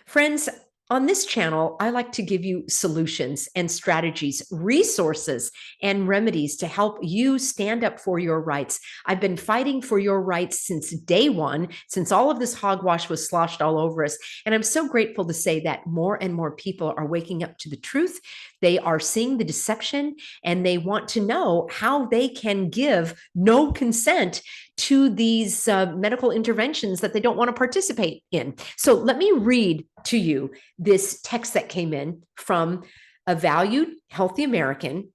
Friends, on this channel, I like to give you solutions and strategies, resources and remedies to help you stand up for your rights. I've been fighting for your rights since day one, since all of this hogwash was sloshed all over us. And I'm so grateful to say that more and more people are waking up to the truth. They are seeing the deception and they want to know how they can give no consent to these medical interventions that they don't want to participate in. So let me read to you this text that came in from a valued, healthy American.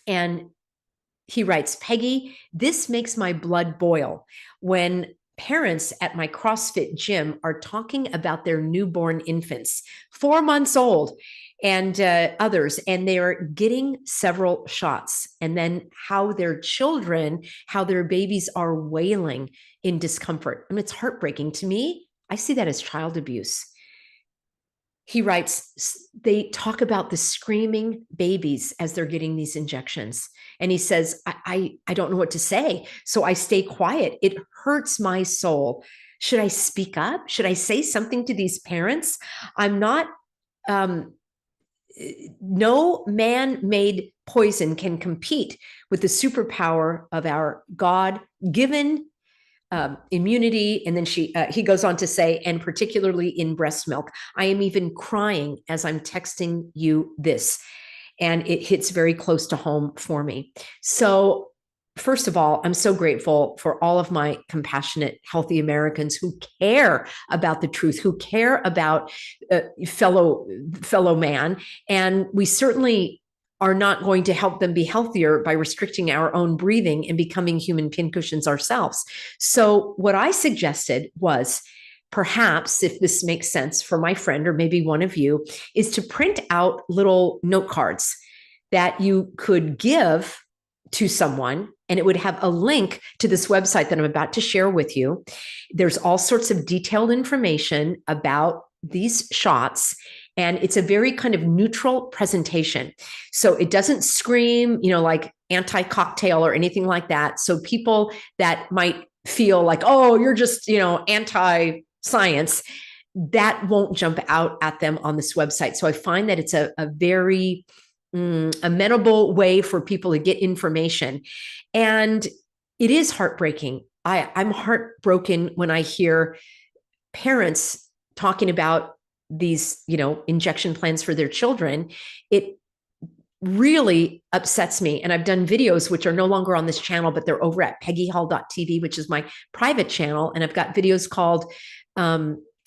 And he writes, Peggy, this makes my blood boil when parents at my CrossFit gym are talking about their newborn infants, 4 months old, and others, and they are getting several shots, and then how their children, how their babies are wailing in discomfort. And it's heartbreaking to me. I see that as child abuse. He writes, they talk about the screaming babies as they're getting these injections. And he says, I don't know what to say. So I stay quiet. It hurts my soul. Should I speak up? Should I say something to these parents? I'm not, no man-made poison can compete with the superpower of our God-given immunity. And then he goes on to say, and particularly in breast milk. I am even crying as I'm texting you this, and it hits very close to home for me. So first of all, I'm so grateful for all of my compassionate, healthy Americans who care about the truth, who care about fellow man. And we certainly are not going to help them be healthier by restricting our own breathing and becoming human pincushions ourselves. So what I suggested was, perhaps, if this makes sense for my friend or maybe one of you, is to print out little note cards that you could give to someone, and it would have a link to this website that I'm about to share with you. There's all sorts of detailed information about these shots, and it's a very kind of neutral presentation. So it doesn't scream, like anti-cocktail or anything like that. So people that might feel like, oh, you're just, anti-science, that won't jump out at them on this website. So I find that it's a very amenable way for people to get information. And it is heartbreaking. I'm heartbroken when I hear parents talking about these, injection plans for their children. It really upsets me. And I've done videos which are no longer on this channel, but they're over at peggyhall.tv, which is my private channel. And I've got videos called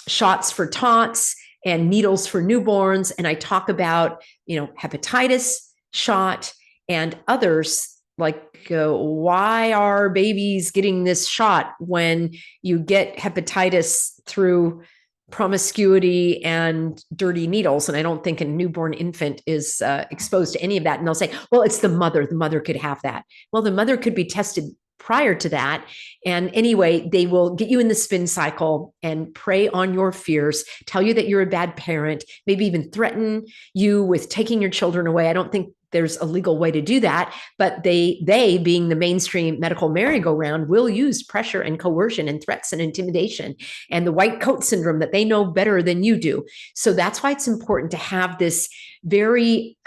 Shots for Tots and Needles for Newborns. And I talk about, hepatitis shot and others, like why are babies getting this shot when you get hepatitis through promiscuity and dirty needles? And I don't think a newborn infant is exposed to any of that. And they'll say, well, it's the mother. The mother could have that. Well, the mother could be tested prior to that. And anyway, they will get you in the spin cycle and prey on your fears, tell you that you're a bad parent, maybe even threaten you with taking your children away. I don't think there's a legal way to do that, but they being the mainstream medical merry-go-round, will use pressure and coercion and threats and intimidation and the white coat syndrome that they know better than you do. So that's why it's important to have this very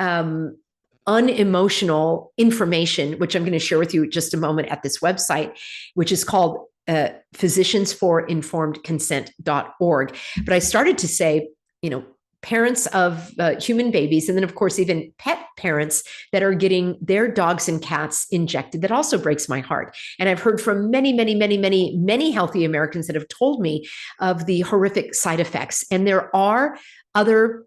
unemotional information, which I'm going to share with you in just a moment at this website, which is called physiciansforinformedconsent.org. But I started to say, parents of human babies, and then of course, even pet parents that are getting their dogs and cats injected, that also breaks my heart. And I've heard from many, many, many, many, many healthy Americans that have told me of the horrific side effects. And there are other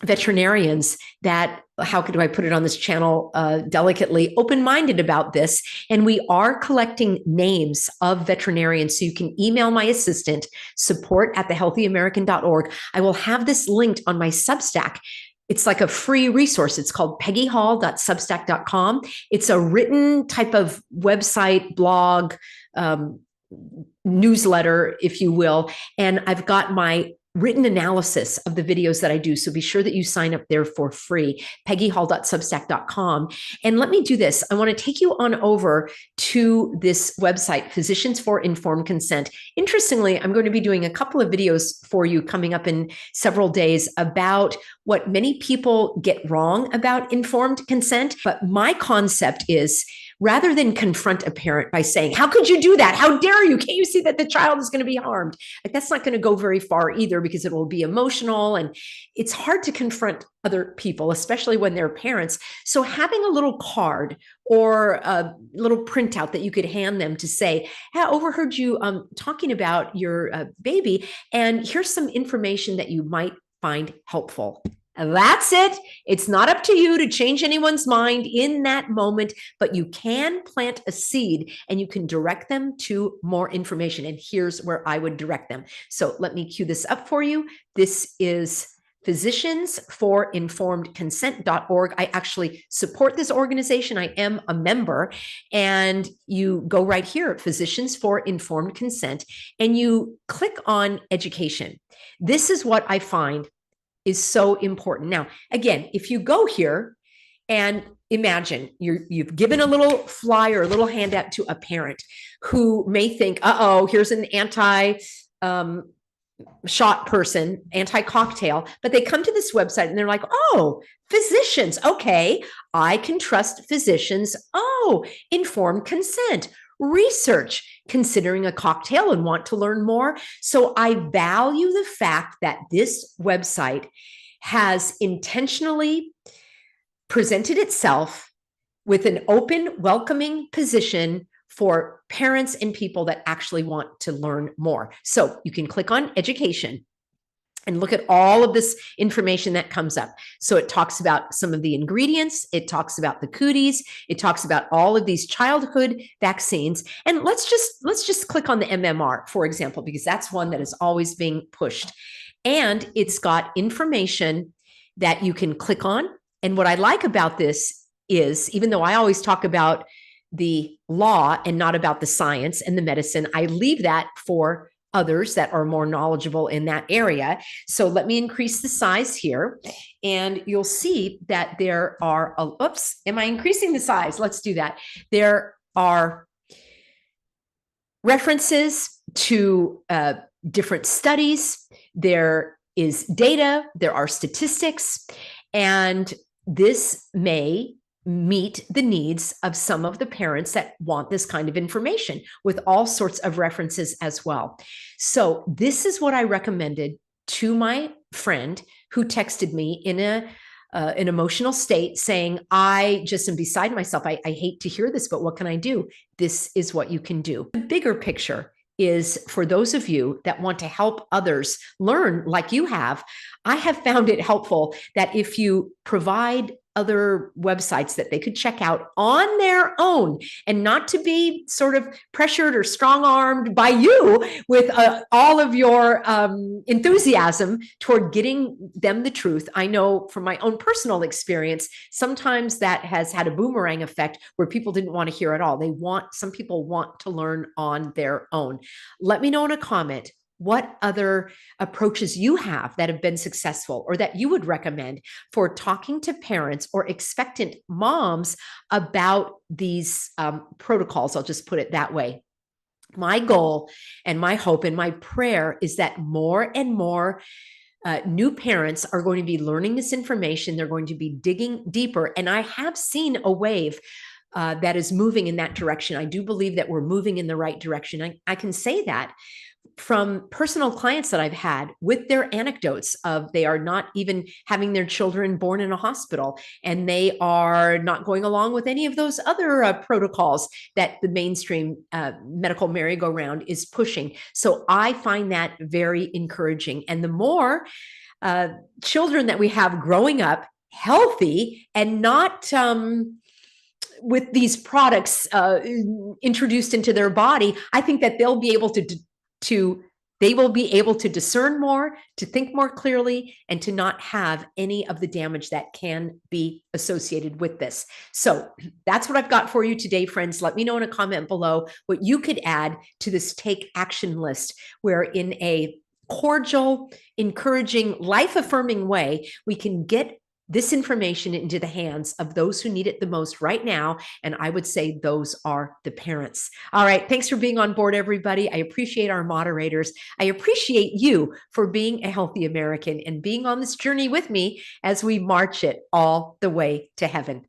veterinarians that, how could I put it on this channel delicately, open-minded about this. And we are collecting names of veterinarians. So you can email my assistant, support@thehealthyamerican.org. I will have this linked on my Substack. It's like a free resource. It's called peggyhall.substack.com. It's a written type of website, blog, newsletter, if you will. And I've got my written analysis of the videos that I do. So be sure that you sign up there for free, peggyhall.substack.com. And let me do this. I want to take you on over to this website, Physicians for Informed Consent. Interestingly, I'm going to be doing a couple of videos for you coming up in several days about what many people get wrong about informed consent. But my concept is, rather than confront a parent by saying, how could you do that? How dare you? Can't you see that the child is going to be harmed? Like, that's not going to go very far either, because it will be emotional and it's hard to confront other people, especially when they're parents. So having a little card or a little printout that you could hand them to say, hey, I overheard you talking about your baby, and here's some information that you might find helpful. And that's it. It's not up to you to change anyone's mind in that moment, but you can plant a seed and you can direct them to more information. And here's where I would direct them. So let me cue this up for you. This is physiciansforinformedconsent.org. I actually support this organization. I am a member. And you go right here, Physicians for Informed Consent, and you click on education. This is what I find is so important. Now, again, if you go here and imagine you've given a little flyer, a little handout to a parent who may think, uh-oh, here's an anti-shot person, anti-cocktail, but they come to this website and they're like, oh, physicians. Okay, I can trust physicians. Oh, informed consent. Research, considering a cocktail and want to learn more. So I value the fact that this website has intentionally presented itself with an open, welcoming position for parents and people that actually want to learn more. So you can click on education and look at all of this information that comes up. So it talks about some of the ingredients. It talks about the cooties. It talks about all of these childhood vaccines. And let's just click on the MMR, for example, because that's one that is always being pushed. And it's got information that you can click on. And what I like about this is, even though I always talk about the law and not about the science and the medicine, I leave that for others that are more knowledgeable in that area. So let me increase the size here, and you'll see that there are, oops, am I increasing the size? Let's do that. There are references to different studies. There is data, there are statistics, and this may meet the needs of some of the parents that want this kind of information, with all sorts of references as well. So this is what I recommended to my friend who texted me in an emotional state saying, I just am beside myself. I hate to hear this, but what can I do? This is what you can do. The bigger picture is for those of you that want to help others learn like you have. I have found it helpful that if you provide other websites that they could check out on their own, and not to be sort of pressured or strong-armed by you with all of your enthusiasm toward getting them the truth. I know from my own personal experience, sometimes that has had a boomerang effect where people didn't want to hear it all. Some people want to learn on their own. Let me know in a comment what other approaches you have that have been successful, or that you would recommend for talking to parents or expectant moms about these protocols. I'll just put it that way. My goal and my hope and my prayer is that more and more new parents are going to be learning this information. They're going to be digging deeper. And I have seen a wave that is moving in that direction. I do believe that we're moving in the right direction. I can say that from personal clients that I've had with their anecdotes of they are not even having their children born in a hospital, and they are not going along with any of those other protocols that the mainstream medical merry-go-round is pushing. So I find that very encouraging. And the more children that we have growing up healthy and not with these products introduced into their body, I think that they'll be able to discern more, to think more clearly, and to not have any of the damage that can be associated with this. So that's what I've got for you today, friends. Let me know in a comment below what you could add to this take action list, where in a cordial, encouraging, life-affirming way we can get this information into the hands of those who need it the most right now. And I would say those are the parents. All right. Thanks for being on board, everybody. I appreciate our moderators. I appreciate you for being a healthy American and being on this journey with me as we march it all the way to heaven.